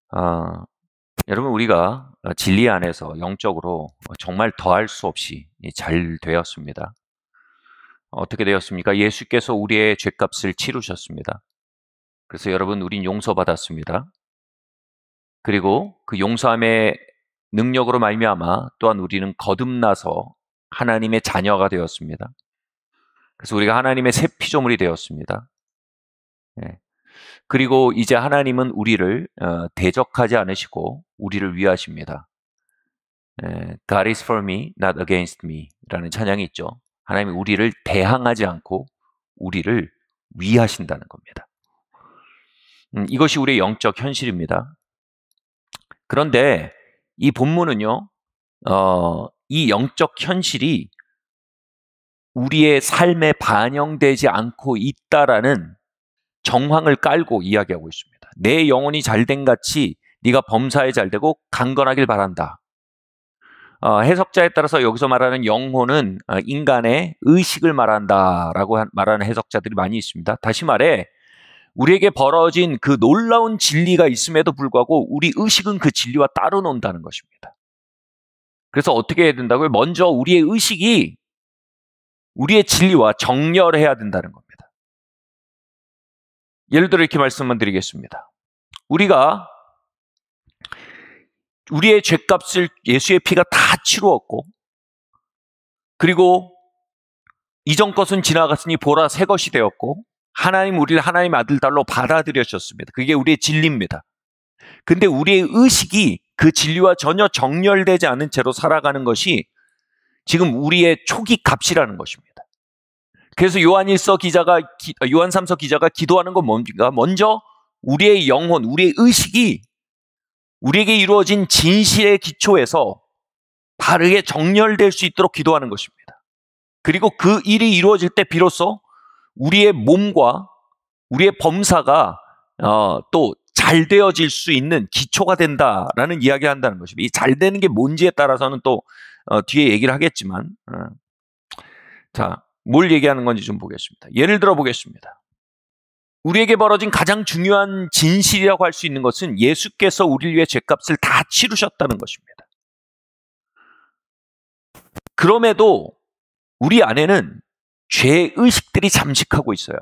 아, 여러분, 우리가 진리 안에서 영적으로 정말 더할 수 없이 잘 되었습니다. 어떻게 되었습니까? 예수께서 우리의 죄값을 치르셨습니다. 그래서 여러분, 우린 용서받았습니다. 그리고 그 용서함의 능력으로 말미암아 또한 우리는 거듭나서 하나님의 자녀가 되었습니다. 그래서 우리가 하나님의 새 피조물이 되었습니다. 예. 그리고 이제 하나님은 우리를 대적하지 않으시고 우리를 위하십니다. God is for me, not against me 라는 찬양이 있죠. 하나님이 우리를 대항하지 않고 우리를 위하신다는 겁니다. 이것이 우리의 영적 현실입니다. 그런데 이 본문은요, 이 영적 현실이 우리의 삶에 반영되지 않고 있다라는 정황을 깔고 이야기하고 있습니다. 내 영혼이 잘된 같이 네가 범사에 잘되고 강건하길 바란다. 해석자에 따라서 여기서 말하는 영혼은 인간의 의식을 말한다라고 말하는 해석자들이 많이 있습니다. 다시 말해 우리에게 벌어진 그 놀라운 진리가 있음에도 불구하고 우리 의식은 그 진리와 따로 논다는 것입니다. 그래서 어떻게 해야 된다고요? 먼저 우리의 의식이 우리의 진리와 정렬해야 된다는 겁니다. 예를 들어 이렇게 말씀을 드리겠습니다. 우리가 우리의 죄값을 예수의 피가 다 치루었고, 그리고 이전 것은 지나갔으니 보라 새 것이 되었고, 하나님 우리를 하나님의 아들딸로 받아들여주셨습니다. 그게 우리의 진리입니다. 근데 우리의 의식이 그 진리와 전혀 정렬되지 않은 채로 살아가는 것이 지금 우리의 초기 값이라는 것입니다. 그래서 요한3서 기자가 기도하는 건 뭡니까? 먼저 우리의 영혼, 우리의 의식이 우리에게 이루어진 진실의 기초에서 바르게 정렬될 수 있도록 기도하는 것입니다. 그리고 그 일이 이루어질 때 비로소 우리의 몸과 우리의 범사가 또 잘 되어질 수 있는 기초가 된다라는 이야기를 한다는 것입니다. 이 잘 되는 게 뭔지에 따라서는 또 뒤에 얘기를 하겠지만, 자, 뭘 얘기하는 건지 좀 보겠습니다. 예를 들어 보겠습니다. 우리에게 벌어진 가장 중요한 진실이라고 할 수 있는 것은 예수께서 우리를 위해 죄값을 다 치르셨다는 것입니다. 그럼에도 우리 안에는 죄의식들이 잠식하고 있어요.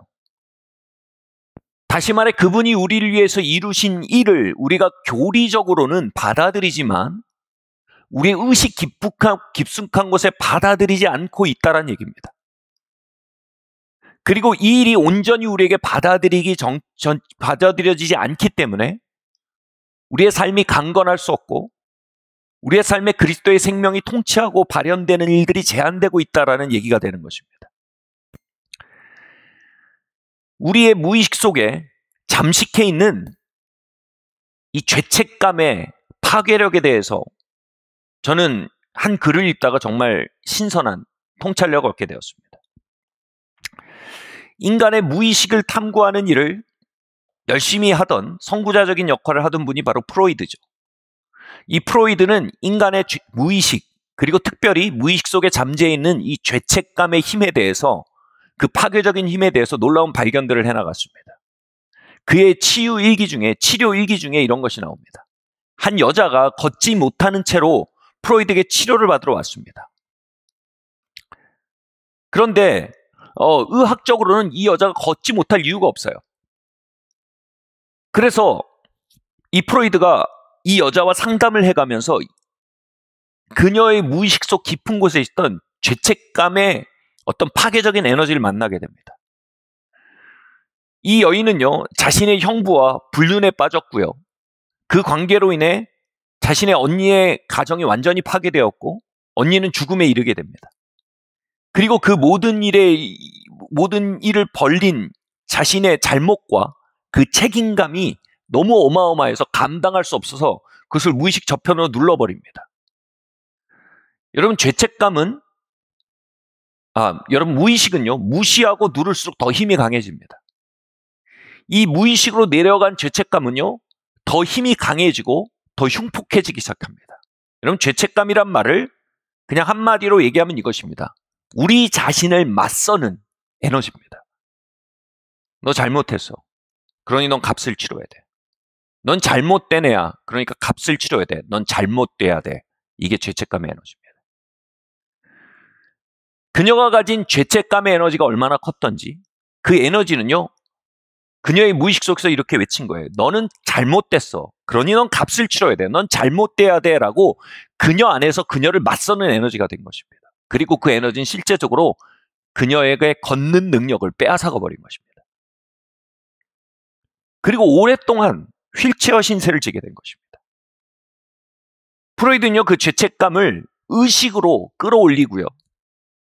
다시 말해 그분이 우리를 위해서 이루신 일을 우리가 교리적으로는 받아들이지만 우리의 의식 깊숙한 곳에 받아들이지 않고 있다는 얘기입니다. 그리고 이 일이 온전히 우리에게 받아들여지지 않기 때문에 우리의 삶이 강건할 수 없고 우리의 삶에 그리스도의 생명이 통치하고 발현되는 일들이 제한되고 있다는 얘기가 되는 것입니다. 우리의 무의식 속에 잠식해 있는 이 죄책감의 파괴력에 대해서 저는 한 글을 읽다가 정말 신선한 통찰력을 얻게 되었습니다. 인간의 무의식을 탐구하는 일을 열심히 하던 선구자적인 역할을 하던 분이 바로 프로이드죠. 이 프로이드는 인간의 무의식, 그리고 특별히 무의식 속에 잠재해 있는 이 죄책감의 힘에 대해서, 그 파괴적인 힘에 대해서 놀라운 발견들을 해나갔습니다. 그의 치료 일기 중에 이런 것이 나옵니다. 한 여자가 걷지 못하는 채로 프로이드에게 치료를 받으러 왔습니다. 그런데 의학적으로는 이 여자가 걷지 못할 이유가 없어요. 그래서 이 프로이드가 이 여자와 상담을 해가면서 그녀의 무의식 속 깊은 곳에 있던 죄책감의 어떤 파괴적인 에너지를 만나게 됩니다. 이 여인은요, 자신의 형부와 불륜에 빠졌고요. 그 관계로 인해 자신의 언니의 가정이 완전히 파괴되었고 언니는 죽음에 이르게 됩니다. 그리고 그 모든 일을 벌린 자신의 잘못과 그 책임감이 너무 어마어마해서 감당할 수 없어서 그것을 무의식 저편으로 눌러버립니다. 여러분, 여러분 무의식은요, 무시하고 누를수록 더 힘이 강해집니다. 이 무의식으로 내려간 죄책감은요, 더 힘이 강해지고 더 흉폭해지기 시작합니다. 여러분, 죄책감이란 말을 그냥 한마디로 얘기하면 이것입니다. 우리 자신을 맞서는 에너지입니다. 너 잘못했어. 그러니 넌 값을 치러야 돼. 넌 잘못된 애야. 그러니까 값을 치러야 돼. 넌 잘못돼야 돼. 이게 죄책감의 에너지입니다. 그녀가 가진 죄책감의 에너지가 얼마나 컸던지 그 에너지는요. 그녀의 무의식 속에서 이렇게 외친 거예요. 너는 잘못됐어. 그러니 넌 값을 치러야 돼. 넌 잘못돼야 돼. 라고 그녀 안에서 그녀를 맞서는 에너지가 된 것입니다. 그리고 그 에너지는 실제적으로 그녀에게 걷는 능력을 빼앗아가 버린 것입니다. 그리고 오랫동안 휠체어 신세를 지게 된 것입니다. 프로이드는요, 그 죄책감을 의식으로 끌어올리고요.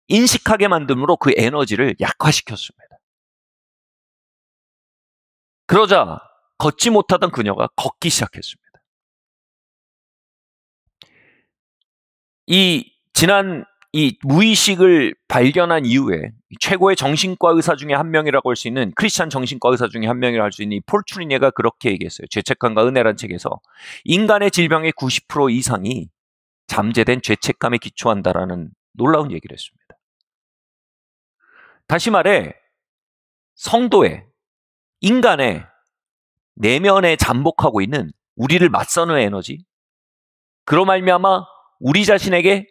인식하게 만듦으로 그 에너지를 약화시켰습니다. 그러자 걷지 못하던 그녀가 걷기 시작했습니다. 이 무의식을 발견한 이후에 최고의 정신과 의사 중에 한 명이라고 할 수 있는 크리스찬 정신과 의사 중에 한 명이라고 할 수 있는 이 폴 트루니에가 그렇게 얘기했어요. 죄책감과 은혜란 책에서 인간의 질병의 90% 이상이 잠재된 죄책감에 기초한다라는 놀라운 얘기를 했습니다. 다시 말해 성도의 인간의 내면에 잠복하고 있는 우리를 맞서는 에너지, 그로 말미암아 우리 자신에게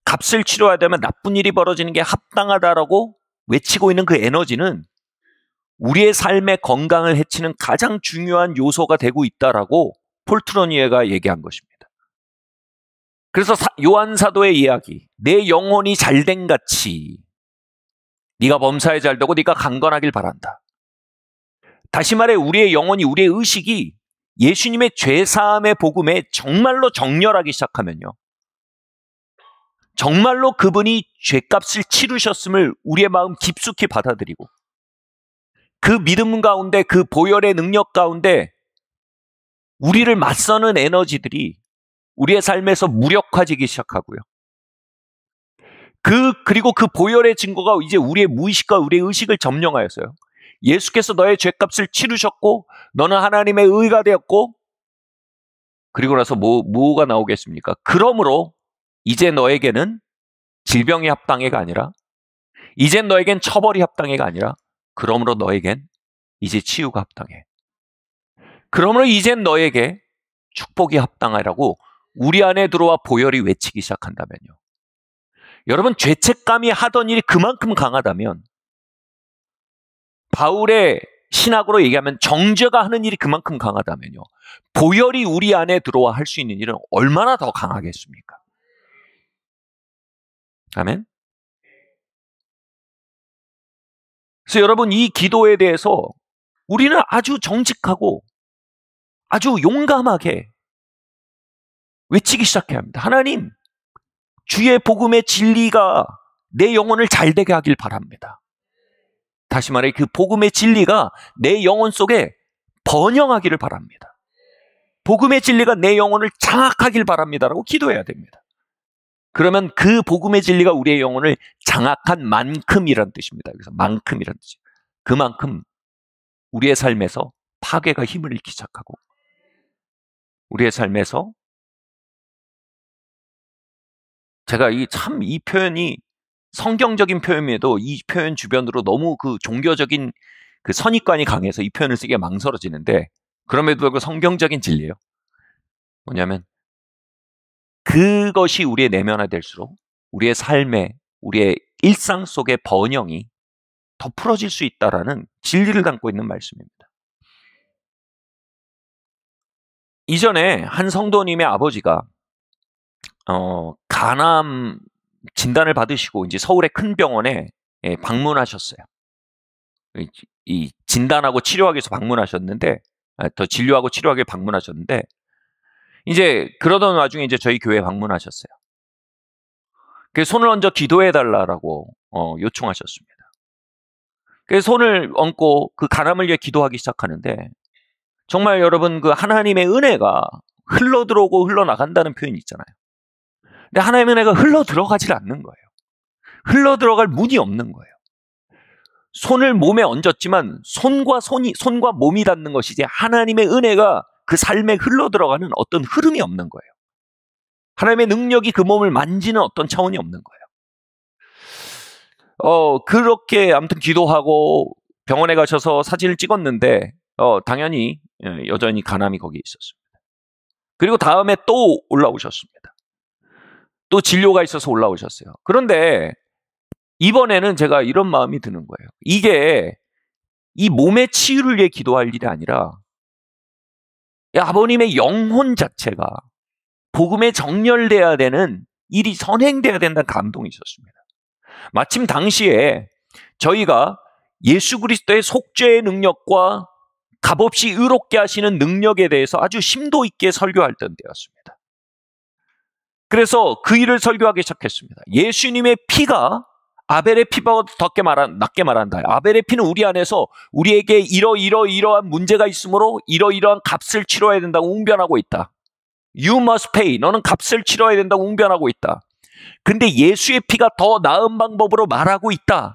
값을 치러야 되면 나쁜 일이 벌어지는 게 합당하다라고 외치고 있는 그 에너지는 우리의 삶의 건강을 해치는 가장 중요한 요소가 되고 있다라고 폴 트루니에가 얘기한 것입니다. 그래서 요한 사도의 이야기, 내 영혼이 잘된 같이 네가 범사에 잘되고 네가 강건하길 바란다. 다시 말해 우리의 영혼이, 우리의 의식이 예수님의 죄사함의 복음에 정말로 정렬하기 시작하면요. 정말로 그분이 죄값을 치르셨음을 우리의 마음 깊숙이 받아들이고 그 믿음 가운데, 그 보혈의 능력 가운데 우리를 맞서는 에너지들이 우리의 삶에서 무력화지기 시작하고요. 그리고 그 보혈의 증거가 이제 우리의 무의식과 우리의 의식을 점령하였어요. 예수께서 너의 죄값을 치르셨고 너는 하나님의 의가 되었고, 그리고 나서 뭐가 나오겠습니까? 그러므로 이제 너에게는 질병이 합당해가 아니라, 이젠 너에겐 처벌이 합당해가 아니라, 그러므로 너에겐 이제 치유가 합당해. 그러므로 이젠 너에게 축복이 합당하라고 우리 안에 들어와 보혈이 외치기 시작한다면요. 여러분, 죄책감이 하던 일이 그만큼 강하다면, 바울의 신학으로 얘기하면 정죄가 하는 일이 그만큼 강하다면요. 보혈이 우리 안에 들어와 할 수 있는 일은 얼마나 더 강하겠습니까? 아멘? 그래서 여러분, 이 기도에 대해서 우리는 아주 정직하고 아주 용감하게 외치기 시작해야 합니다. 하나님, 주의 복음의 진리가 내 영혼을 잘되게 하길 바랍니다. 다시 말해 그 복음의 진리가 내 영혼 속에 번영하기를 바랍니다. 복음의 진리가 내 영혼을 장악하길 바랍니다라고 기도해야 됩니다. 그러면 그 복음의 진리가 우리의 영혼을 장악한 만큼이란 뜻입니다. 그래서 만큼이란 뜻이. 그만큼 우리의 삶에서 파괴가 힘을 잃기 시작하고 우리의 삶에서 제가 이 표현이 성경적인 표현에도 이 표현 주변으로 너무 그 종교적인 그 선입관이 강해서 이 표현을 쓰기가 망설여지는데, 그럼에도 불구하고 성경적인 진리예요. 뭐냐면 그것이 우리의 내면화될수록 우리의 삶에, 우리의 일상 속의 번영이 더 풀어질 수 있다라는 진리를 담고 있는 말씀입니다. 이전에 한 성도님의 아버지가 간암 진단을 받으시고 이제 서울의 큰 병원에 방문하셨어요. 이 진단하고 치료하기 위해서 방문하셨는데, 더 진료하고 치료하기 위해 방문하셨는데, 이제 그러던 와중에 이제 저희 교회에 방문하셨어요. 그래서 손을 얹어 기도해 달라고 요청하셨습니다. 그래서 손을 얹고 그 간암을 위해 기도하기 시작하는데, 정말 여러분 그 하나님의 은혜가 흘러 들어오고 흘러 나간다는 표현이 있잖아요. 근데 하나님의 은혜가 흘러 들어가질 않는 거예요. 흘러 들어갈 문이 없는 거예요. 손을 몸에 얹었지만 손과 몸이 닿는 것이지 하나님의 은혜가 그 삶에 흘러 들어가는 어떤 흐름이 없는 거예요. 하나님의 능력이 그 몸을 만지는 어떤 차원이 없는 거예요. 그렇게 아무튼 기도하고 병원에 가셔서 사진을 찍었는데 당연히 여전히 간암이 거기에 있었습니다. 그리고 다음에 또 올라오셨습니다. 또 진료가 있어서 올라오셨어요. 그런데 이번에는 제가 이런 마음이 드는 거예요. 이게 이 몸의 치유를 위해 기도할 일이 아니라 아버님의 영혼 자체가 복음에 정렬돼야 되는 일이 선행돼야 된다는 감동이 있었습니다. 마침 당시에 저희가 예수 그리스도의 속죄의 능력과 값없이 의롭게 하시는 능력에 대해서 아주 심도 있게 설교했던 때였습니다. 그래서 그 일을 설교하기 시작했습니다. 예수님의 피가 아벨의 피보다 낮게 말한다. 아벨의 피는 우리 안에서 우리에게 이러한 문제가 있으므로 이러이러한 값을 치러야 된다고 웅변하고 있다. You must pay. 너는 값을 치러야 된다고 웅변하고 있다. 근데 예수의 피가 더 나은 방법으로 말하고 있다.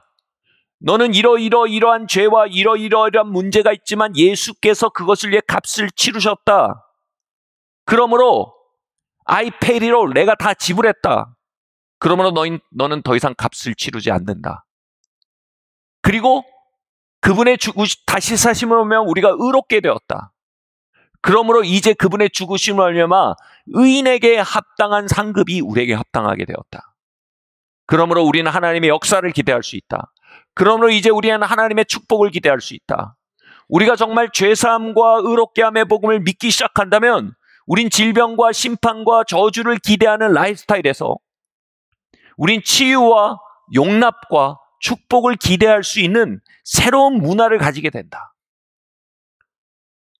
너는 이러이러한 죄와 이러이러한 문제가 있지만 예수께서 그것을 위해 값을 치르셨다. 그러므로 I pay로 내가 다 지불했다. 그러므로 너는 더 이상 값을 치르지 않는다. 그리고 그분의 다시 사심으로 오면 우리가 의롭게 되었다. 그러므로 이제 그분의 죽으심을 알려마 의인에게 합당한 상급이 우리에게 합당하게 되었다. 그러므로 우리는 하나님의 역사를 기대할 수 있다. 그러므로 이제 우리는 하나님의 축복을 기대할 수 있다. 우리가 정말 죄사함과 의롭게 함의 복음을 믿기 시작한다면 우린 질병과 심판과 저주를 기대하는 라이프스타일에서 우린 치유와 용납과 축복을 기대할 수 있는 새로운 문화를 가지게 된다.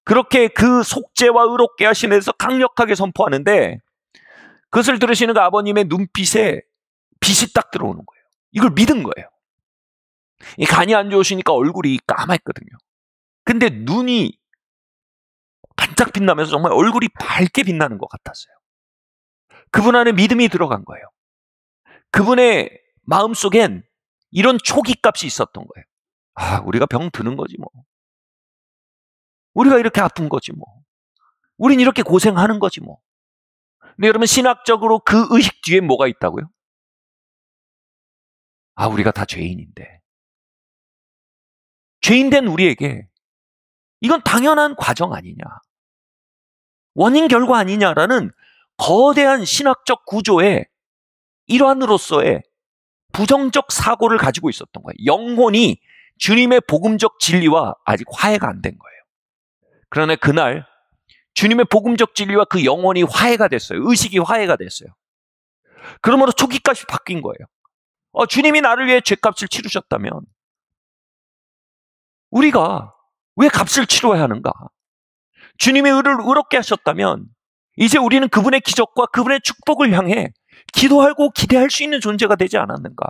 그렇게 그 속죄와 의롭게 하심에서 강력하게 선포하는데 그것을 들으시는 그 아버님의 눈빛에 빛이 딱 들어오는 거예요. 이걸 믿은 거예요. 이 간이 안 좋으시니까 얼굴이 까맣거든요. 근데 눈이 반짝 빛나면서 정말 얼굴이 밝게 빛나는 것 같았어요. 그분 안에 믿음이 들어간 거예요. 그분의 마음속엔 이런 초기값이 있었던 거예요. 아, 우리가 병 드는 거지 뭐. 우리가 이렇게 아픈 거지 뭐. 우린 이렇게 고생하는 거지 뭐. 근데 여러분 신학적으로 그 의식 뒤에 뭐가 있다고요? 아, 우리가 다 죄인인데. 죄인된 우리에게 이건 당연한 과정 아니냐. 원인 결과 아니냐라는 거대한 신학적 구조의 일환으로서의 부정적 사고를 가지고 있었던 거예요. 영혼이 주님의 복음적 진리와 아직 화해가 안 된 거예요. 그러나 그날 주님의 복음적 진리와 그 영혼이 화해가 됐어요. 의식이 화해가 됐어요. 그러므로 초기값이 바뀐 거예요. 주님이 나를 위해 죄값을 치르셨다면 우리가 왜 값을 치러야 하는가? 주님의 의를 의롭게 하셨다면 이제 우리는 그분의 기적과 그분의 축복을 향해 기도하고 기대할 수 있는 존재가 되지 않았는가?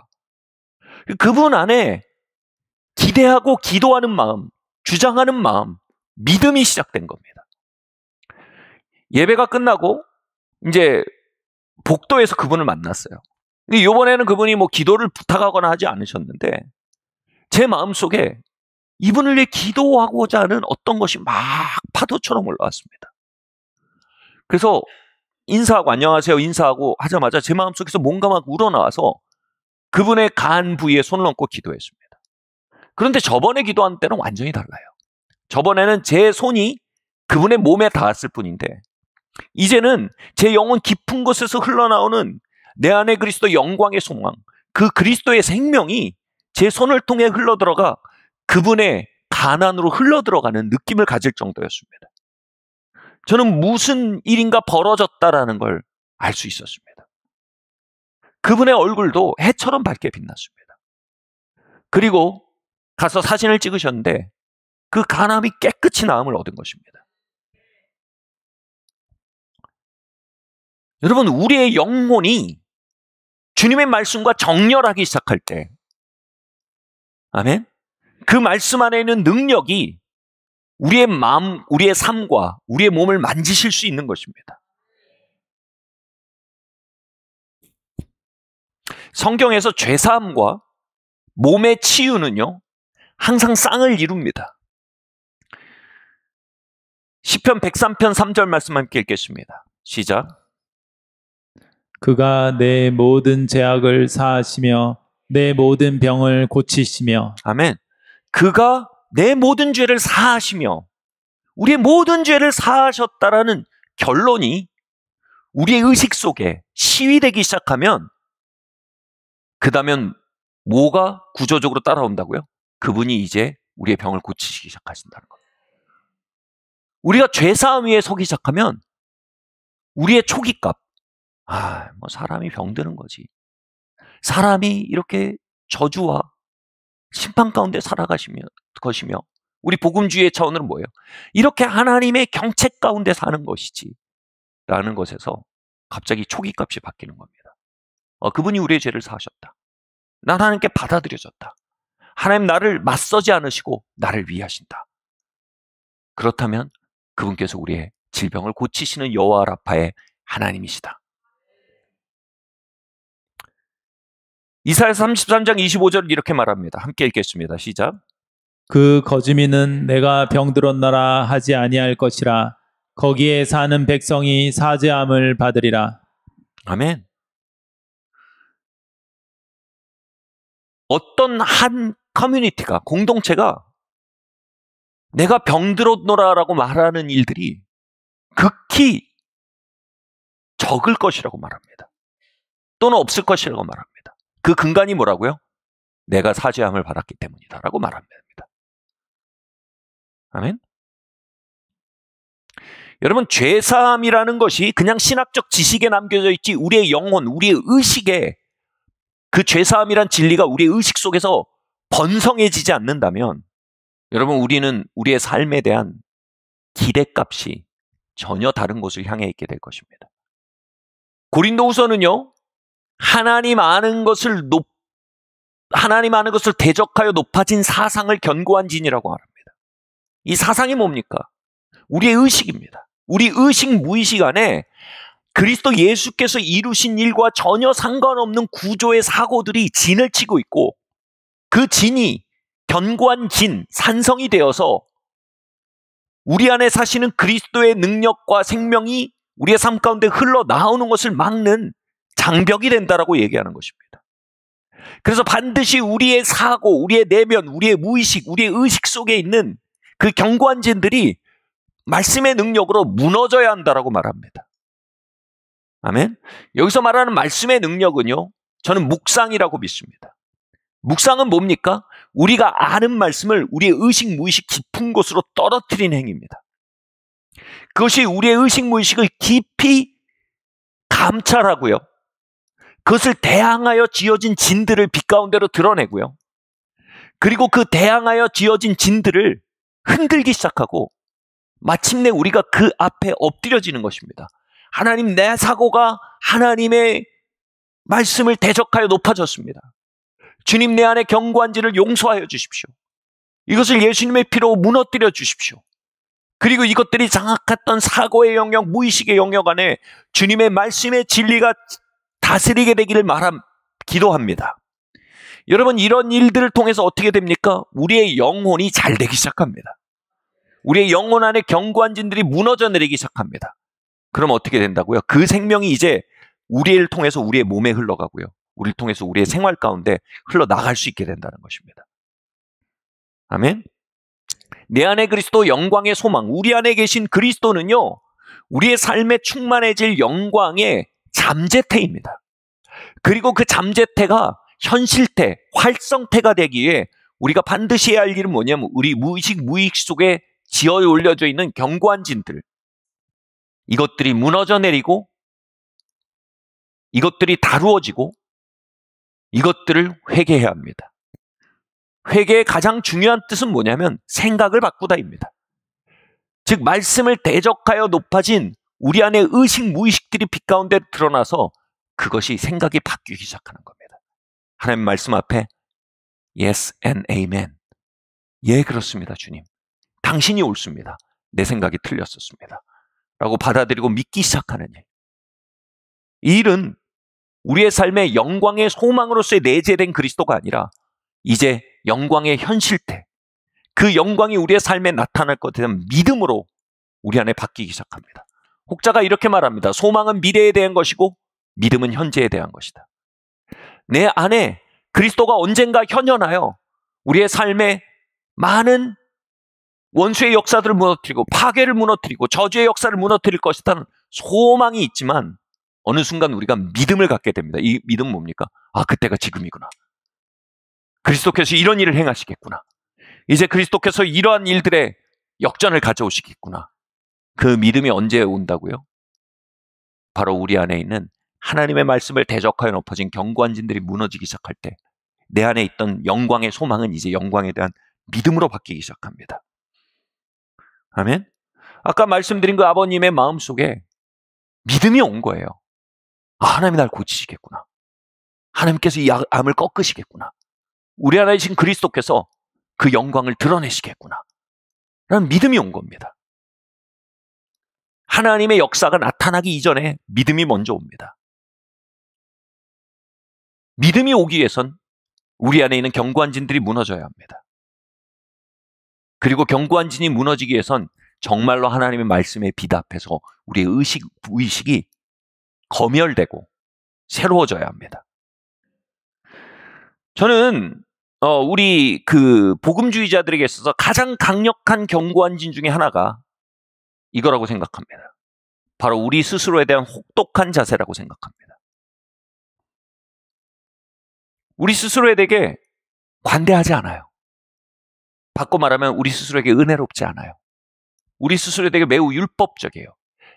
그분 안에 기대하고 기도하는 마음, 주장하는 마음, 믿음이 시작된 겁니다. 예배가 끝나고 이제 복도에서 그분을 만났어요. 이번에는 그분이 뭐 기도를 부탁하거나 하지 않으셨는데 제 마음속에 이분을 위해 기도하고자 하는 어떤 것이 막 파도처럼 올라왔습니다. 그래서 인사하고 안녕하세요 인사하고 하자마자 제 마음속에서 뭔가 막 우러나와서 그분의 간 부위에 손을 얹고 기도했습니다. 그런데 저번에 기도한 때는 완전히 달라요. 저번에는 제 손이 그분의 몸에 닿았을 뿐인데 이제는 제 영혼 깊은 곳에서 흘러나오는 내 안에 그리스도 영광의 소망, 그 그리스도의 생명이 제 손을 통해 흘러들어가 그분의 간 안으로 흘러들어가는 느낌을 가질 정도였습니다. 저는 무슨 일인가 벌어졌다라는 걸 알 수 있었습니다. 그분의 얼굴도 해처럼 밝게 빛났습니다. 그리고 가서 사진을 찍으셨는데 그 간암이 깨끗이 나음을 얻은 것입니다. 여러분, 우리의 영혼이 주님의 말씀과 정렬하기 시작할 때, 아멘? 그 말씀 안에 있는 능력이 우리의 마음, 우리의 삶과 우리의 몸을 만지실 수 있는 것입니다. 성경에서 죄사함과 몸의 치유는요, 항상 쌍을 이룹니다. 시편 103편 3절 말씀 함께 읽겠습니다. 시작. 그가 내 모든 죄악을 사하시며 내 모든 병을 고치시며. 아멘. 그가 내 모든 죄를 사하시며 우리의 모든 죄를 사하셨다라는 결론이 우리의 의식 속에 시위되기 시작하면 그 다음엔 뭐가 구조적으로 따라온다고요? 그분이 이제 우리의 병을 고치시기 시작하신다는 거예요. 우리가 죄사함 위에 서기 시작하면 우리의 초기값, 뭐 사람이 병드는 거지. 사람이 이렇게 저주와 심판 가운데 살아가시며 것이며 우리 복음주의의 차원으로 뭐예요? 이렇게 하나님의 경책 가운데 사는 것이지 라는 것에서 갑자기 초기값이 바뀌는 겁니다. 그분이 우리의 죄를 사하셨다. 난 하나님께 받아들여졌다. 하나님 나를 맞서지 않으시고 나를 위하신다. 그렇다면 그분께서 우리의 질병을 고치시는 여호와 라파의 하나님이시다. 이사야서 33장 25절 이렇게 말합니다. 함께 읽겠습니다. 시작. 그 거짓민은 내가 병들었노라 하지 아니할 것이라. 거기에 사는 백성이 사죄함을 받으리라. 아멘. 어떤 한 커뮤니티가, 공동체가 내가 병들었노라라고 말하는 일들이 극히 적을 것이라고 말합니다. 또는 없을 것이라고 말합니다. 그 근간이 뭐라고요? 내가 사죄함을 받았기 때문이다라고 말합니다. 아멘. 여러분, 죄사함이라는 것이 그냥 신학적 지식에 남겨져 있지 우리의 영혼, 우리의 의식에 그 죄사함이란 진리가 우리의 의식 속에서 번성해지지 않는다면 여러분, 우리는 우리의 삶에 대한 기대값이 전혀 다른 곳을 향해 있게 될 것입니다. 고린도후서는요, 하나님 아는 것을 대적하여 높아진 사상을 견고한 진이라고 말합니다. 이 사상이 뭡니까? 우리의 의식입니다. 우리 의식 무의식 안에 그리스도 예수께서 이루신 일과 전혀 상관없는 구조의 사고들이 진을 치고 있고 그 진이 견고한 진, 산성이 되어서 우리 안에 사시는 그리스도의 능력과 생명이 우리의 삶 가운데 흘러나오는 것을 막는 장벽이 된다라고 얘기하는 것입니다. 그래서 반드시 우리의 사고, 우리의 내면, 우리의 무의식, 우리의 의식 속에 있는 그 견고한 진들이 말씀의 능력으로 무너져야 한다라고 말합니다. 아멘. 여기서 말하는 말씀의 능력은요, 저는 묵상이라고 믿습니다. 묵상은 뭡니까? 우리가 아는 말씀을 우리의 의식, 무의식 깊은 곳으로 떨어뜨리는 행위입니다. 그것이 우리의 의식, 무의식을 깊이 감찰하고요. 그것을 대항하여 지어진 진들을 빛 가운데로 드러내고요. 그리고 그 대항하여 지어진 진들을 흔들기 시작하고 마침내 우리가 그 앞에 엎드려지는 것입니다. 하나님, 내 사고가 하나님의 말씀을 대적하여 높아졌습니다. 주님, 내 안에 견고한 진을 용서하여 주십시오. 이것을 예수님의 피로 무너뜨려 주십시오. 그리고 이것들이 장악했던 사고의 영역, 무의식의 영역 안에 주님의 말씀의 진리가 다스리게 되기를 기도합니다. 여러분, 이런 일들을 통해서 어떻게 됩니까? 우리의 영혼이 잘 되기 시작합니다. 우리의 영혼 안에 견고한 진들이 무너져 내리기 시작합니다. 그럼 어떻게 된다고요? 그 생명이 이제 우리를 통해서 우리의 몸에 흘러가고요. 우리를 통해서 우리의 생활 가운데 흘러나갈 수 있게 된다는 것입니다. 아멘. 내 안에 그리스도 영광의 소망, 우리 안에 계신 그리스도는요, 우리의 삶에 충만해질 영광의 잠재태입니다. 그리고 그 잠재태가 현실태, 활성태가 되기 위해 우리가 반드시 해야 할 일은 뭐냐면 우리 무의식, 무의식 속에 지어 올려져 있는 견고한 진들, 이것들이 무너져 내리고 이것들이 다루어지고 이것들을 회개해야 합니다. 회개의 가장 중요한 뜻은 뭐냐면 생각을 바꾸다입니다. 즉 말씀을 대적하여 높아진 우리 안의 의식, 무의식들이 빛 가운데 드러나서 그것이 생각이 바뀌기 시작하는 겁니다. 하나님 말씀 앞에 Yes and Amen. 예, 그렇습니다, 주님. 당신이 옳습니다. 내 생각이 틀렸었습니다. 라고 받아들이고 믿기 시작하는 일. 이 일은 우리의 삶의 영광의 소망으로서의 내재된 그리스도가 아니라 이제 영광의 현실태, 그 영광이 우리의 삶에 나타날 것에 대한 믿음으로 우리 안에 바뀌기 시작합니다. 혹자가 이렇게 말합니다. 소망은 미래에 대한 것이고 믿음은 현재에 대한 것이다. 내 안에 그리스도가 언젠가 현현하여 우리의 삶에 많은 원수의 역사들을 무너뜨리고 파괴를 무너뜨리고 저주의 역사를 무너뜨릴 것이라는 소망이 있지만 어느 순간 우리가 믿음을 갖게 됩니다. 이 믿음은 뭡니까? 아, 그때가 지금이구나. 그리스도께서 이런 일을 행하시겠구나. 이제 그리스도께서 이러한 일들의 역전을 가져오시겠구나. 그 믿음이 언제 온다고요? 바로 우리 안에 있는 하나님의 말씀을 대적하여 높아진 견고한 진들이 무너지기 시작할 때 내 안에 있던 영광의 소망은 이제 영광에 대한 믿음으로 바뀌기 시작합니다. 아멘? 아까 말씀드린 그 아버님의 마음속에 믿음이 온 거예요. 아, 하나님이 날 고치시겠구나. 하나님께서 이 암을 꺾으시겠구나. 우리 안에 계신 그리스도께서 그 영광을 드러내시겠구나. 라는 믿음이 온 겁니다. 하나님의 역사가 나타나기 이전에 믿음이 먼저 옵니다. 믿음이 오기 위해선 우리 안에 있는 견고한 진들이 무너져야 합니다. 그리고 견고한 진이 무너지기 위해선 정말로 하나님의 말씀에 비답해서 우리의 의식이 검열되고 새로워져야 합니다. 저는 우리 그 복음주의자들에게 있어서 가장 강력한 견고한 진 중에 하나가 이거라고 생각합니다. 바로 우리 스스로에 대한 혹독한 자세라고 생각합니다. 우리 스스로에게 관대하지 않아요. 바꿔 말하면 우리 스스로에게 은혜롭지 않아요. 우리 스스로에게 매우 율법적이에요.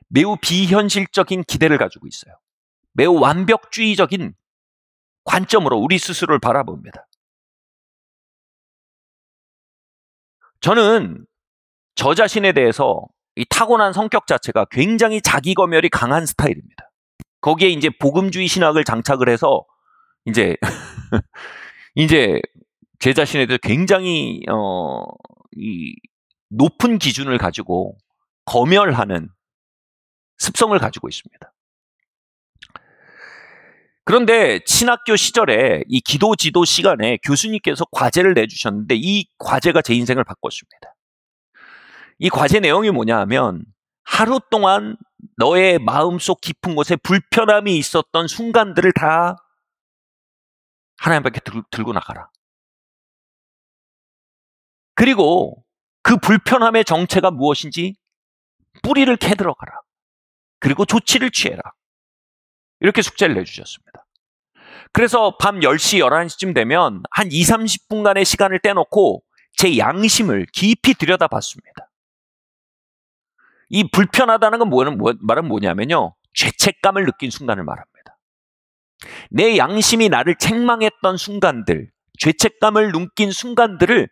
매우 비현실적인 기대를 가지고 있어요. 매우 완벽주의적인 관점으로 우리 스스로를 바라봅니다. 저는 저 자신에 대해서 이 타고난 성격 자체가 굉장히 자기 검열이 강한 스타일입니다. 거기에 이제 복음주의 신학을 장착을 해서 이제 제 자신에 대해서 굉장히 이 높은 기준을 가지고 검열하는 습성을 가지고 있습니다. 그런데 신학교 시절에 이 기도 지도 시간에 교수님께서 과제를 내주셨는데 이 과제가 제 인생을 바꿨습니다. 이 과제 내용이 뭐냐 하면 하루 동안 너의 마음속 깊은 곳에 불편함이 있었던 순간들을 다 하나님 앞에 들고 나가라. 그리고 그 불편함의 정체가 무엇인지 뿌리를 캐들어 가라. 그리고 조치를 취해라. 이렇게 숙제를 내주셨습니다. 그래서 밤 10시, 11시쯤 되면 한 2, 30분간의 시간을 떼놓고 제 양심을 깊이 들여다봤습니다. 이 불편하다는 건 말은 뭐냐면요. 죄책감을 느낀 순간을 말합니다. 내 양심이 나를 책망했던 순간들, 죄책감을 느낀 순간들을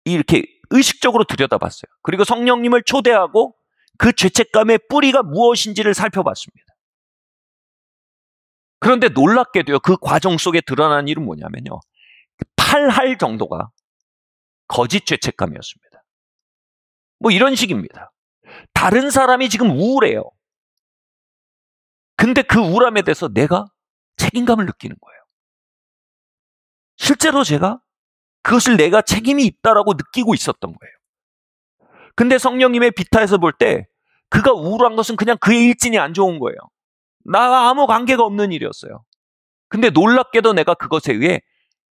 이렇게 의식적으로 들여다봤어요. 그리고 성령님을 초대하고 그 죄책감의 뿌리가 무엇인지를 살펴봤습니다. 그런데 놀랍게도요, 그 과정 속에 드러난 일은 뭐냐면요. 8할 정도가 거짓 죄책감이었습니다. 뭐 이런 식입니다. 다른 사람이 지금 우울해요. 근데 그 우울함에 대해서 내가 책임감을 느끼는 거예요. 실제로 제가 그것을 내가 책임이 있다라고 느끼고 있었던 거예요. 근데 성령님의 비타에서 볼 때 그가 우울한 것은 그냥 그의 일진이 안 좋은 거예요. 나와 아무 관계가 없는 일이었어요. 근데 놀랍게도 내가 그것에 의해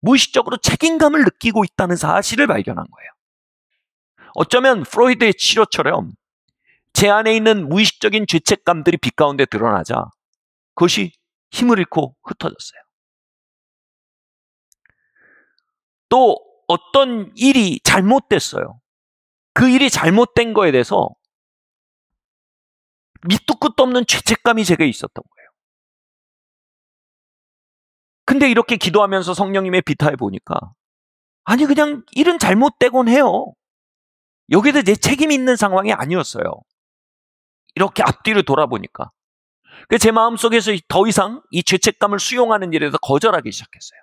무의식적으로 책임감을 느끼고 있다는 사실을 발견한 거예요. 어쩌면 프로이드의 치료처럼 제 안에 있는 무의식적인 죄책감들이 빛 가운데 드러나자 그것이 힘을 잃고 흩어졌어요. 또 어떤 일이 잘못됐어요. 그 일이 잘못된 거에 대해서 밑도 끝도 없는 죄책감이 제게 있었던 거예요. 근데 이렇게 기도하면서 성령님의 비타에 보니까 아니 그냥 일은 잘못되곤 해요. 여기도 내 책임이 있는 상황이 아니었어요. 이렇게 앞뒤를 돌아보니까 제 마음속에서 더 이상 이 죄책감을 수용하는 일에 대해서 거절하기 시작했어요.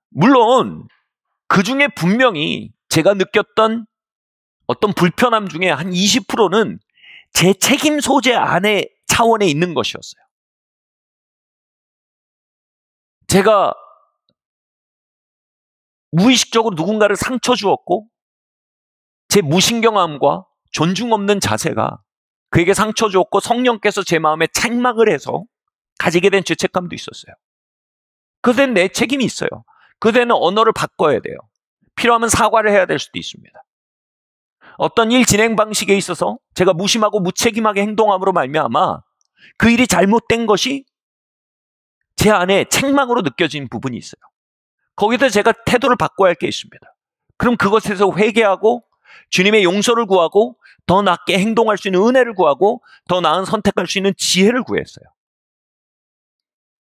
물론 그 중에 분명히 제가 느꼈던 어떤 불편함 중에 한 20%는 제 책임 소재 안에 차원에 있는 것이었어요. 제가 무의식적으로 누군가를 상처 주었고 제 무신경함과 존중 없는 자세가 그에게 상처 주었고 성령께서 제 마음에 책망을 해서 가지게 된 죄책감도 있었어요. 그대는 내 책임이 있어요. 그대는 언어를 바꿔야 돼요. 필요하면 사과를 해야 될 수도 있습니다. 어떤 일 진행 방식에 있어서 제가 무심하고 무책임하게 행동함으로 말미암아 그 일이 잘못된 것이 제 안에 책망으로 느껴진 부분이 있어요. 거기다 제가 태도를 바꿔야 할 게 있습니다. 그럼 그것에서 회개하고 주님의 용서를 구하고 더 낫게 행동할 수 있는 은혜를 구하고 더 나은 선택할 수 있는 지혜를 구했어요.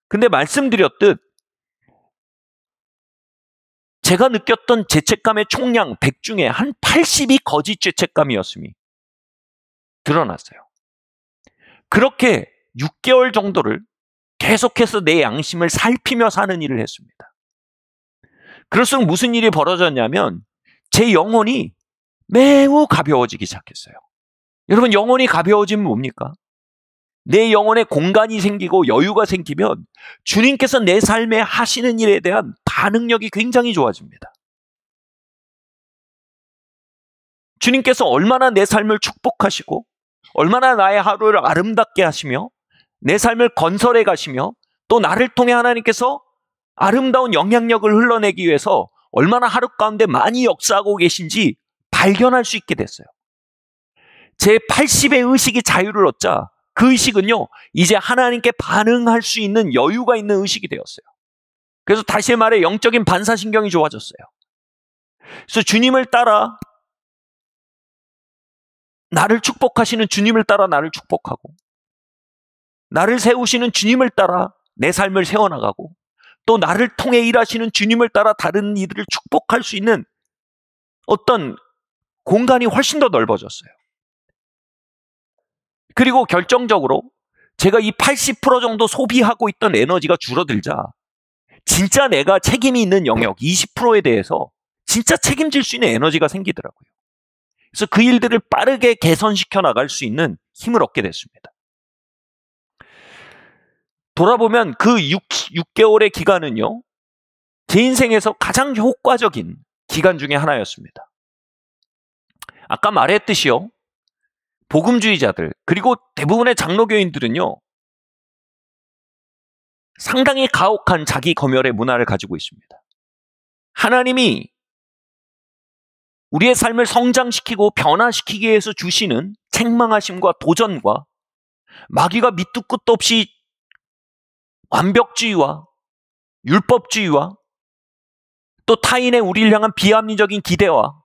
근데 말씀드렸듯 제가 느꼈던 죄책감의 총량 100 중에 한 80이 거짓 죄책감이었음이 드러났어요. 그렇게 6개월 정도를 계속해서 내 양심을 살피며 사는 일을 했습니다. 그럴수록 무슨 일이 벌어졌냐면 제 영혼이 매우 가벼워지기 시작했어요. 여러분, 영혼이 가벼워지면 뭡니까? 내 영혼에 공간이 생기고 여유가 생기면 주님께서 내 삶에 하시는 일에 대한 반응력이 굉장히 좋아집니다. 주님께서 얼마나 내 삶을 축복하시고 얼마나 나의 하루를 아름답게 하시며 내 삶을 건설해 가시며 또 나를 통해 하나님께서 아름다운 영향력을 흘러내기 위해서 얼마나 하루 가운데 많이 역사하고 계신지 발견할 수 있게 됐어요. 제 80의 의식이 자유를 얻자 그 의식은요, 이제 하나님께 반응할 수 있는 여유가 있는 의식이 되었어요. 그래서 다시 말해 영적인 반사신경이 좋아졌어요. 그래서 주님을 따라 나를 축복하시는 주님을 따라 나를 축복하고 나를 세우시는 주님을 따라 내 삶을 세워나가고 또 나를 통해 일하시는 주님을 따라 다른 이들을 축복할 수 있는 어떤 공간이 훨씬 더 넓어졌어요. 그리고 결정적으로 제가 이 80% 정도 소비하고 있던 에너지가 줄어들자 진짜 내가 책임이 있는 영역 20%에 대해서 진짜 책임질 수 있는 에너지가 생기더라고요. 그래서 그 일들을 빠르게 개선시켜 나갈 수 있는 힘을 얻게 됐습니다. 돌아보면 그 6개월의 기간은요, 제 인생에서 가장 효과적인 기간 중에 하나였습니다. 아까 말했듯이요, 복음주의자들 그리고 대부분의 장로교인들은요, 상당히 가혹한 자기 검열의 문화를 가지고 있습니다. 하나님이 우리의 삶을 성장시키고 변화시키기 위해서 주시는 책망하심과 도전과 마귀가 밑도 끝도 없이 완벽주의와 율법주의와 또 타인의 우리를 향한 비합리적인 기대와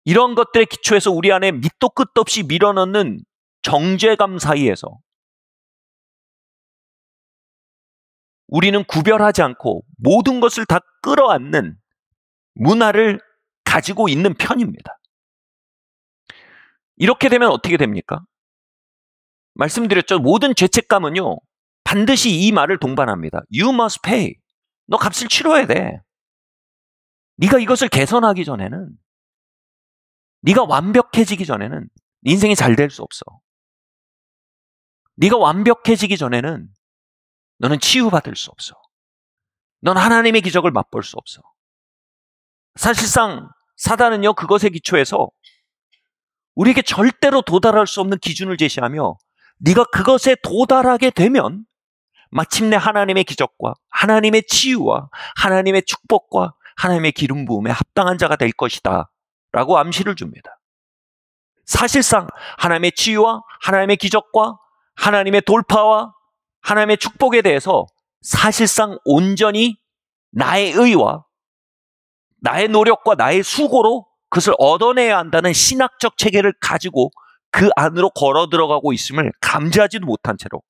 이런 것들의 기초에서 우리 안에 밑도 끝도 없이 밀어넣는 정죄감 사이에서 우리는 구별하지 않고 모든 것을 다 끌어안는 문화를 가지고 있는 편입니다. 이렇게 되면 어떻게 됩니까? 말씀드렸죠. 모든 죄책감은요, 반드시 이 말을 동반합니다. You must pay. 너 값을 치러야 돼. 네가 이것을 개선하기 전에는, 네가 완벽해지기 전에는 네 인생이 잘 될 수 없어. 네가 완벽해지기 전에는 너는 치유받을 수 없어. 넌 하나님의 기적을 맛볼 수 없어. 사실상 사단은요, 그것에 기초해서 우리에게 절대로 도달할 수 없는 기준을 제시하며 네가 그것에 도달하게 되면 마침내 하나님의 기적과 하나님의 치유와 하나님의 축복과 하나님의 기름 부음에 합당한 자가 될 것이다 라고 암시를 줍니다. 사실상 하나님의 치유와 하나님의 기적과 하나님의 돌파와 하나님의 축복에 대해서 사실상 온전히 나의 의와 나의 노력과 나의 수고로 그것을 얻어내야 한다는 신학적 체계를 가지고 그 안으로 걸어 들어가고 있음을 감지하지도 못한 채로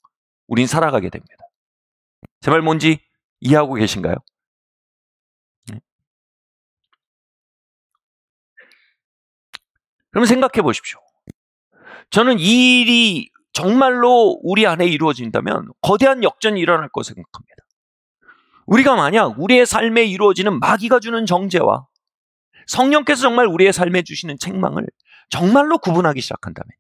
우린 살아가게 됩니다. 제 말 뭔지 이해하고 계신가요? 그럼 생각해 보십시오. 저는 이 일이 정말로 우리 안에 이루어진다면 거대한 역전이 일어날 거라고 생각합니다. 우리가 만약 우리의 삶에 이루어지는 마귀가 주는 정죄와 성령께서 정말 우리의 삶에 주시는 책망을 정말로 구분하기 시작한다면요.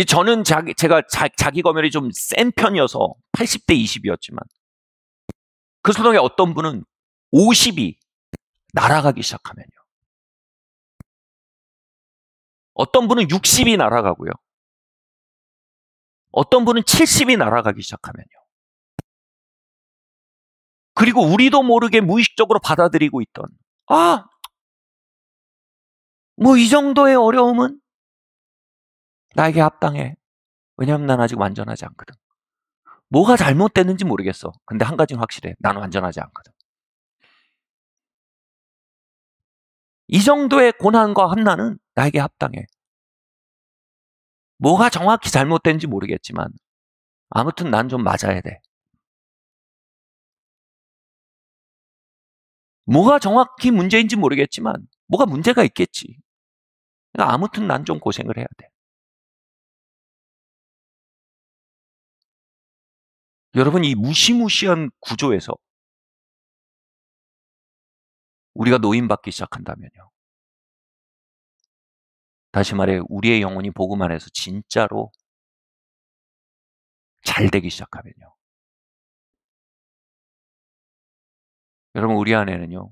저는 제가 자기 검열이 좀 센 편이어서 80대 20이었지만 그 속에 어떤 분은 50이 날아가기 시작하면요. 어떤 분은 60이 날아가고요. 어떤 분은 70이 날아가기 시작하면요. 그리고 우리도 모르게 무의식적으로 받아들이고 있던, 뭐 이 정도의 어려움은 나에게 합당해. 왜냐하면 난 아직 완전하지 않거든. 뭐가 잘못됐는지 모르겠어. 근데 한 가지는 확실해. 난 완전하지 않거든. 이 정도의 고난과 환난은 나에게 합당해. 뭐가 정확히 잘못된지 모르겠지만 아무튼 난 좀 맞아야 돼. 뭐가 정확히 문제인지 모르겠지만 뭐가 문제가 있겠지. 그러니까 아무튼 난 좀 고생을 해야 돼. 여러분, 이 무시무시한 구조에서 우리가 노임받기 시작한다면요. 다시 말해 우리의 영혼이 복음 안에서 진짜로 잘 되기 시작하면요. 여러분, 우리 안에는요.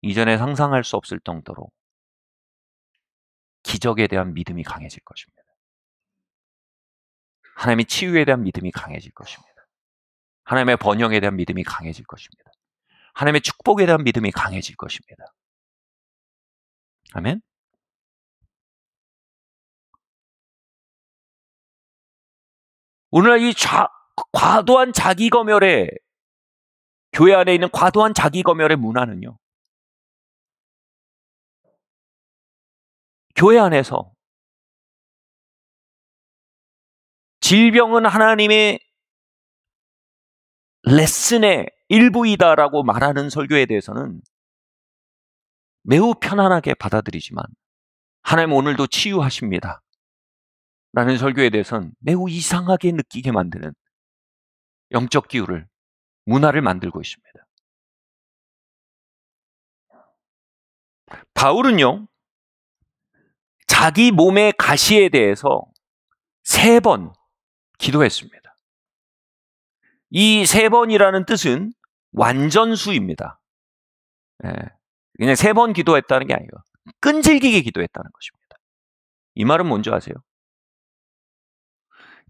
이전에 상상할 수 없을 정도로 기적에 대한 믿음이 강해질 것입니다. 하나님의 치유에 대한 믿음이 강해질 것입니다. 하나님의 번영에 대한 믿음이 강해질 것입니다. 하나님의 축복에 대한 믿음이 강해질 것입니다. 아멘? 오늘날 이 과도한 자기검열의, 교회 안에 있는 과도한 자기검열의 문화는요. 교회 안에서 질병은 하나님의 레슨의 일부이다라고 말하는 설교에 대해서는 매우 편안하게 받아들이지만 하나님 오늘도 치유하십니다 라는 설교에 대해서는 매우 이상하게 느끼게 만드는 영적 기후를, 문화를 만들고 있습니다. 바울은요, 자기 몸의 가시에 대해서 3번 기도했습니다. 이 3번이라는 뜻은 완전수입니다. 그냥 3번 기도했다는 게 아니에요. 끈질기게 기도했다는 것입니다. 이 말은 뭔지 아세요?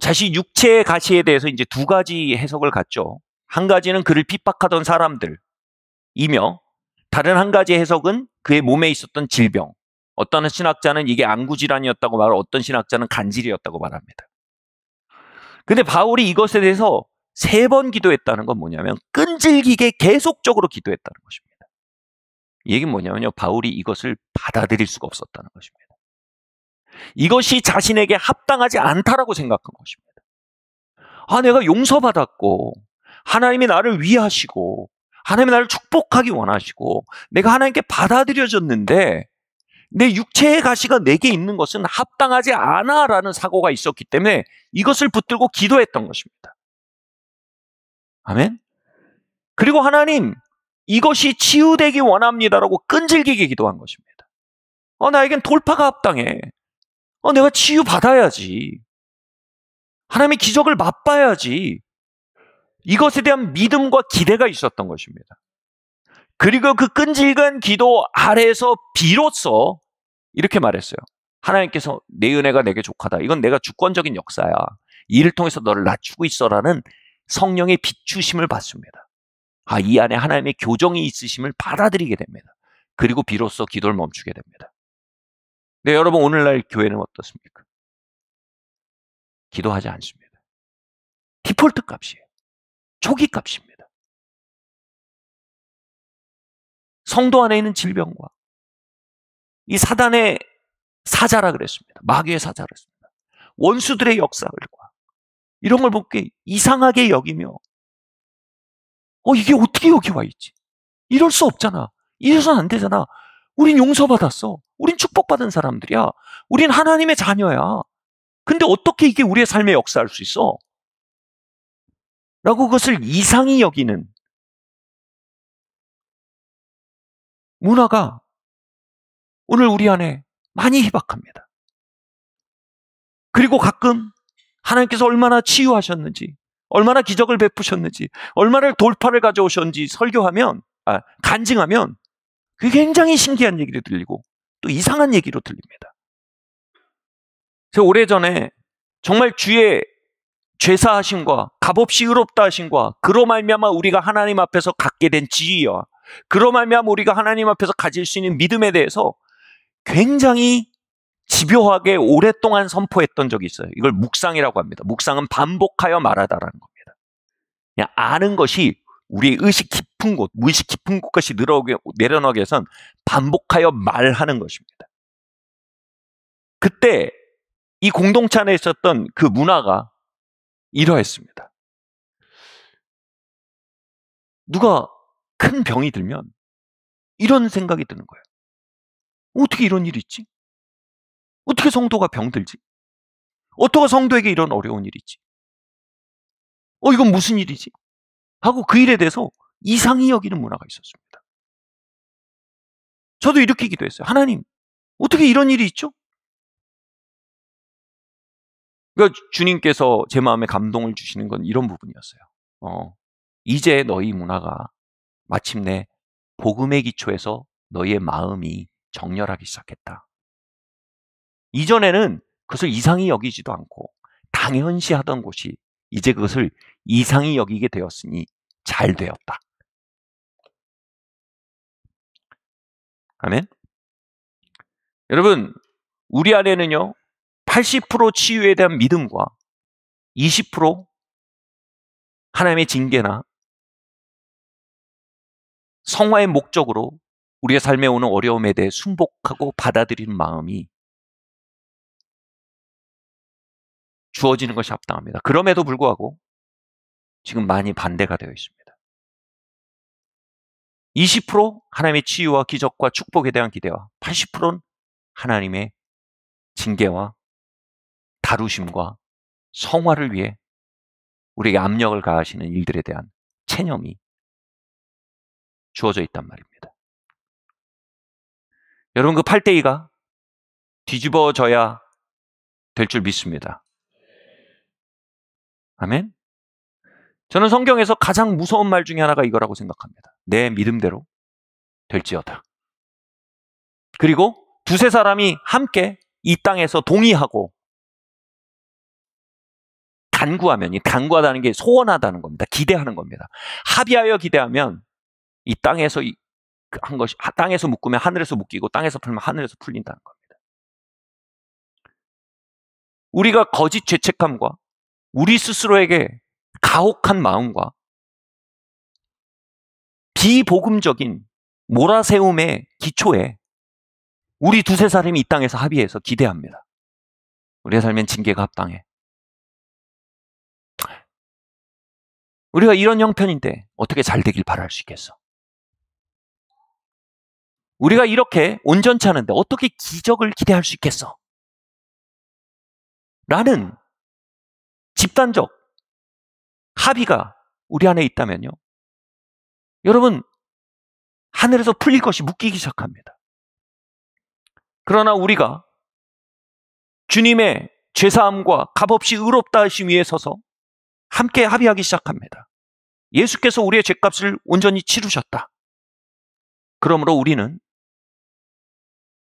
자신 육체의 가시에 대해서 이제 2가지 해석을 갖죠. 한 가지는 그를 핍박하던 사람들이며 다른 한 가지 해석은 그의 몸에 있었던 질병. 어떤 신학자는 이게 안구질환이었다고 말하고 어떤 신학자는 간질이었다고 말합니다. 근데 바울이 이것에 대해서 3번 기도했다는 건 뭐냐면 끈질기게 계속적으로 기도했다는 것입니다. 이 얘기는 뭐냐면요. 바울이 이것을 받아들일 수가 없었다는 것입니다. 이것이 자신에게 합당하지 않다라고 생각한 것입니다. 내가 용서받았고 하나님이 나를 위하시고 하나님이 나를 축복하기 원하시고 내가 하나님께 받아들여졌는데 내 육체의 가시가 내게 있는 것은 합당하지 않아라는 사고가 있었기 때문에 이것을 붙들고 기도했던 것입니다. 아멘? 그리고 하나님, 이것이 치유되기 원합니다라고 끈질기게 기도한 것입니다. 나에겐 돌파가 합당해. 내가 치유받아야지. 하나님의 기적을 맛봐야지. 이것에 대한 믿음과 기대가 있었던 것입니다. 그리고 그 끈질긴 기도 아래에서 비로소 이렇게 말했어요. 하나님께서 내 은혜가 내게 족하다. 이건 내가 주권적인 역사야. 이를 통해서 너를 낮추고 있어라는 성령의 비추심을 받습니다. 이 안에 하나님의 교정이 있으심을 받아들이게 됩니다. 그리고 비로소 기도를 멈추게 됩니다. 네, 여러분, 오늘날 교회는 어떻습니까? 기도하지 않습니다. 디폴트 값이에요. 초기 값입니다. 성도 안에 있는 질병과 이 사단의 사자라 그랬습니다. 마귀의 사자라 그랬습니다. 원수들의 역사들과 이런 걸 보게 이상하게 여기며 이게 어떻게 여기 와 있지? 이럴 수 없잖아. 이래서는 안 되잖아. 우린 용서받았어. 우린 축복받은 사람들이야. 우린 하나님의 자녀야. 근데 어떻게 이게 우리의 삶에 역사할 수 있어? 라고 그것을 이상히 여기는 문화가 오늘 우리 안에 많이 희박합니다. 그리고 가끔 하나님께서 얼마나 치유하셨는지, 얼마나 기적을 베푸셨는지, 얼마나 돌파를 가져오셨는지 간증하면 그게 굉장히 신기한 얘기로 들리고 또 이상한 얘기로 들립니다. 제가 오래전에 정말 주의 죄사하심과 값없이 의롭다 하심과 그로 말미암아 우리가 하나님 앞에서 갖게 된 지위와 그로 말미암아 우리가 하나님 앞에서 가질 수 있는 믿음에 대해서 굉장히 집요하게 오랫동안 선포했던 적이 있어요. 이걸 묵상이라고 합니다. 묵상은 반복하여 말하다라는 겁니다. 그냥 아는 것이 우리의 의식 깊은 곳, 무의식 깊은 곳까지 내려놓기 위해선 반복하여 말하는 것입니다. 그때 이 공동체 안에 있었던 그 문화가 이러했습니다. 누가 큰 병이 들면 이런 생각이 드는 거예요. 어떻게 이런 일이 있지? 어떻게 성도가 병들지? 어떻게 성도에게 이런 어려운 일이 있지? 이건 무슨 일이지? 하고 그 일에 대해서 이상히 여기는 문화가 있었습니다. 저도 이렇게 기도했어요. 하나님, 어떻게 이런 일이 있죠? 그러니까 주님께서 제 마음에 감동을 주시는 건 이런 부분이었어요. 이제 너희 문화가 마침내 복음의 기초에서 너희의 마음이 정렬하기 시작했다. 이전에는 그것을 이상히 여기지도 않고 당연시하던 곳이 이제 그것을 이상히 여기게 되었으니 잘 되었다. 아멘. 여러분, 우리 안에는요 80% 치유에 대한 믿음과 20% 하나님의 징계나 성화의 목적으로 우리의 삶에 오는 어려움에 대해 순복하고 받아들이는 마음이 주어지는 것이 합당합니다. 그럼에도 불구하고 지금 많이 반대가 되어 있습니다. 20% 하나님의 치유와 기적과 축복에 대한 기대와 80%는 하나님의 징계와 다루심과 성화를 위해 우리에게 압력을 가하시는 일들에 대한 체념이 주어져 있단 말입니다. 여러분, 그 8대2가 뒤집어져야 될 줄 믿습니다. 아멘? 저는 성경에서 가장 무서운 말 중에 하나가 이거라고 생각합니다. 내 믿음대로 될지어다. 그리고 두세 사람이 함께 이 땅에서 동의하고 간구하면, 이 간구하다는 게 소원하다는 겁니다. 기대하는 겁니다. 합의하여 기대하면 이 땅에서 한 것이, 땅에서 묶으면 하늘에서 묶이고 땅에서 풀면 하늘에서 풀린다는 겁니다. 우리가 거짓 죄책감과 우리 스스로에게 가혹한 마음과 비복음적인 몰아세움의 기초에 우리 두세 사람이 이 땅에서 합의해서 기대합니다. 우리의 삶엔 징계가 합당해. 우리가 이런 형편인데 어떻게 잘 되길 바랄 수 있겠어? 우리가 이렇게 온전치 않은데 어떻게 기적을 기대할 수 있겠어? 라는 집단적 합의가 우리 안에 있다면요, 여러분, 하늘에서 풀릴 것이 묶이기 시작합니다. 그러나 우리가 주님의 죄사함과 값없이 의롭다 하심 위에 서서 함께 합의하기 시작합니다. 예수께서 우리의 죄값을 온전히 치르셨다. 그러므로 우리는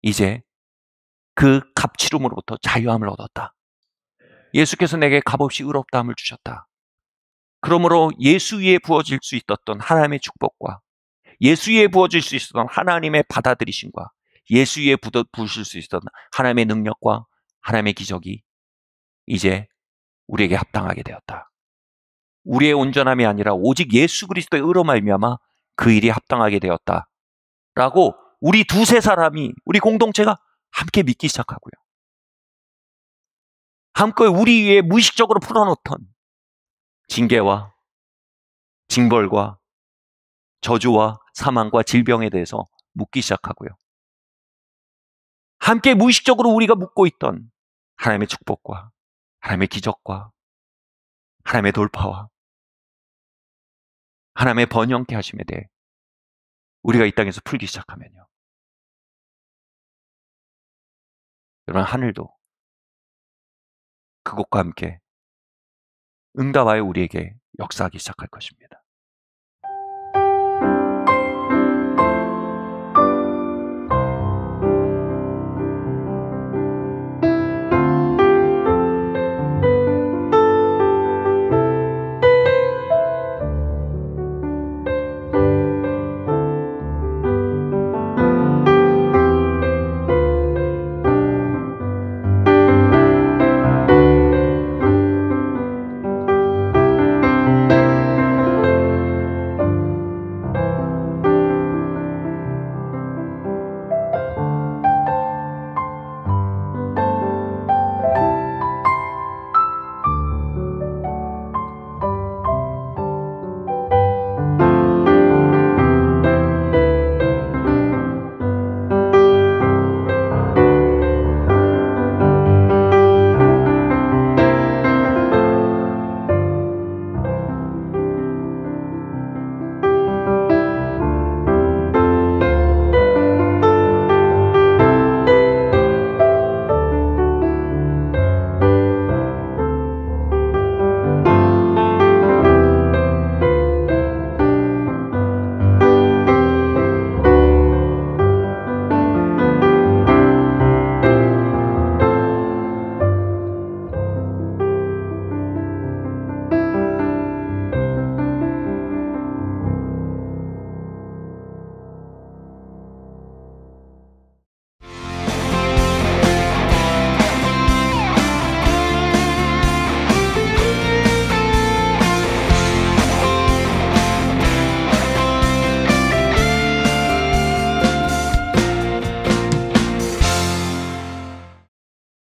이제 그 값치름으로부터 자유함을 얻었다. 예수께서 내게 값없이 의롭다함을 주셨다. 그러므로 예수 위에 부어질 수 있었던 하나님의 축복과 예수 위에 부어질 수 있었던 하나님의 받아들이심과 예수 위에 부으실 수 있었던 하나님의 능력과 하나님의 기적이 이제 우리에게 합당하게 되었다. 우리의 온전함이 아니라 오직 예수 그리스도의 의로 말미암아 그 일이 합당하게 되었다. 라고 우리 두세 사람이, 우리 공동체가 함께 믿기 시작하고요. 함께 우리 위에 무의식적으로 풀어놓던 징계와 징벌과 저주와 사망과 질병에 대해서 묻기 시작하고요. 함께 무의식적으로 우리가 묻고 있던 하나님의 축복과 하나님의 기적과 하나님의 돌파와 하나님의 번영케 하심에 대해 우리가 이 땅에서 풀기 시작하면요, 여러분, 하늘도 그것과 함께 응답하여 우리에게 역사하기 시작할 것입니다.